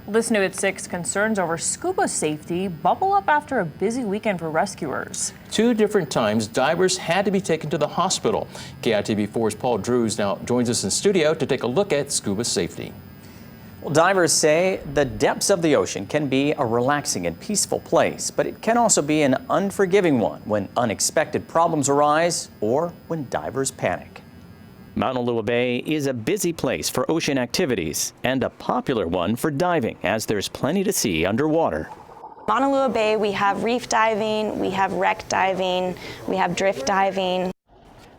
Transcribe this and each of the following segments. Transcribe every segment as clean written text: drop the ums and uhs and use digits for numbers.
This new at 6, concerns over scuba safety bubble up after a busy weekend for rescuers. 2 different times, divers had to be taken to the hospital. KITV4's Paul Drews now joins us in studio to take a look at scuba safety. Well, divers say the depths of the ocean can be a relaxing and peaceful place, but it can also be an unforgiving one when unexpected problems arise or when divers panic. Mauna Loa Bay is a busy place for ocean activities and a popular one for diving, as there's plenty to see underwater. Mauna Loa Bay, we have reef diving, we have wreck diving, we have drift diving.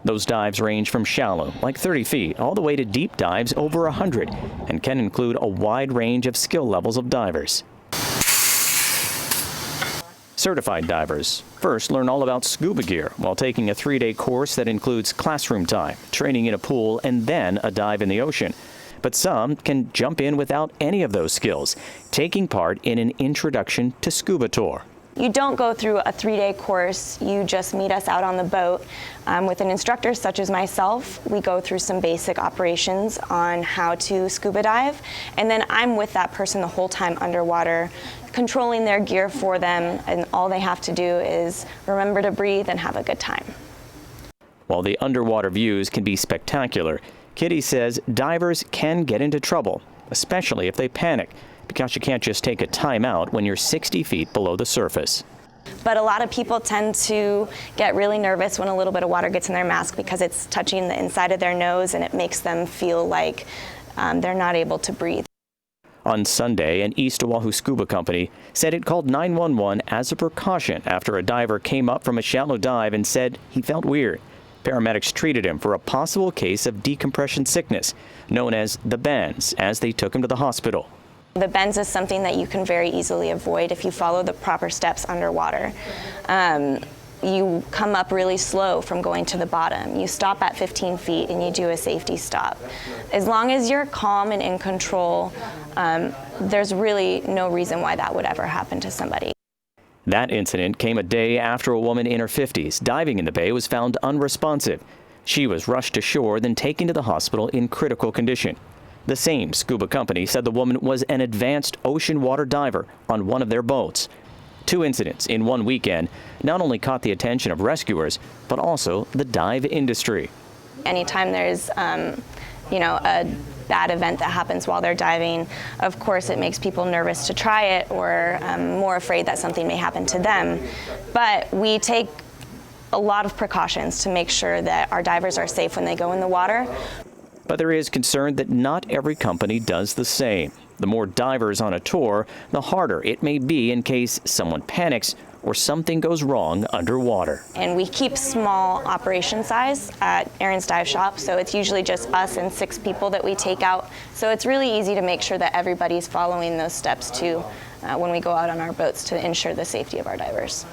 Those dives range from shallow, like 30 feet, all the way to deep dives over 100, and can include a wide range of skill levels of divers. Certified divers first learn all about scuba gear while taking a 3-day course that includes classroom time, training in a pool, and then a dive in the ocean. But some can jump in without any of those skills, taking part in an introduction to scuba tour. You don't go through a 3-day course, you just meet us out on the boat with an instructor such as myself. We go through some basic operations on how to scuba dive, and then I'm with that person the whole time underwater, controlling their gear for them, and all they have to do is remember to breathe and have a good time. While the underwater views can be spectacular, Kitty says divers can get into trouble, especially if they panic, because you can't just take a time out when you're 60 feet below the surface. But a lot of people tend to get really nervous when a little bit of water gets in their mask because it's touching the inside of their nose and it makes them feel like they're not able to breathe. On Sunday, an East Oahu Scuba Company said it called 911 as a precaution after a diver came up from a shallow dive and said he felt weird. Paramedics treated him for a possible case of decompression sickness, known as the bends, as they took him to the hospital. The bends is something that you can very easily avoid if you follow the proper steps underwater. You come up really slow from going to the bottom. You stop at 15 feet and you do a safety stop. As long as you're calm and in control, there's really no reason why that would ever happen to somebody. That incident came a day after a woman in her 50s diving in the bay was found unresponsive. She was rushed to shore, then taken to the hospital in critical condition. The same scuba company said the woman was an advanced ocean water diver on one of their boats. 2 incidents in one weekend not only caught the attention of rescuers, but also the dive industry. Anytime there's, a bad event that happens while they're diving, of course it makes people nervous to try it or more afraid that something may happen to them. But we take a lot of precautions to make sure that our divers are safe when they go in the water. But there is concern that not every company does the same. The more divers on a tour, the harder it may be in case someone panics or something goes wrong underwater. And we keep small operation size at Aaron's Dive Shop, so it's usually just us and 6 people that we take out. So it's really easy to make sure that everybody's following those steps too when we go out on our boats to ensure the safety of our divers.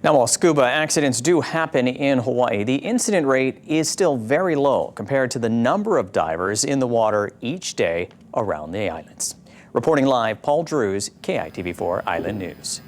Now, while scuba accidents do happen in Hawaii, the incident rate is still very low compared to the number of divers in the water each day around the islands. Reporting live, Paul Drews, KITV4 Island News.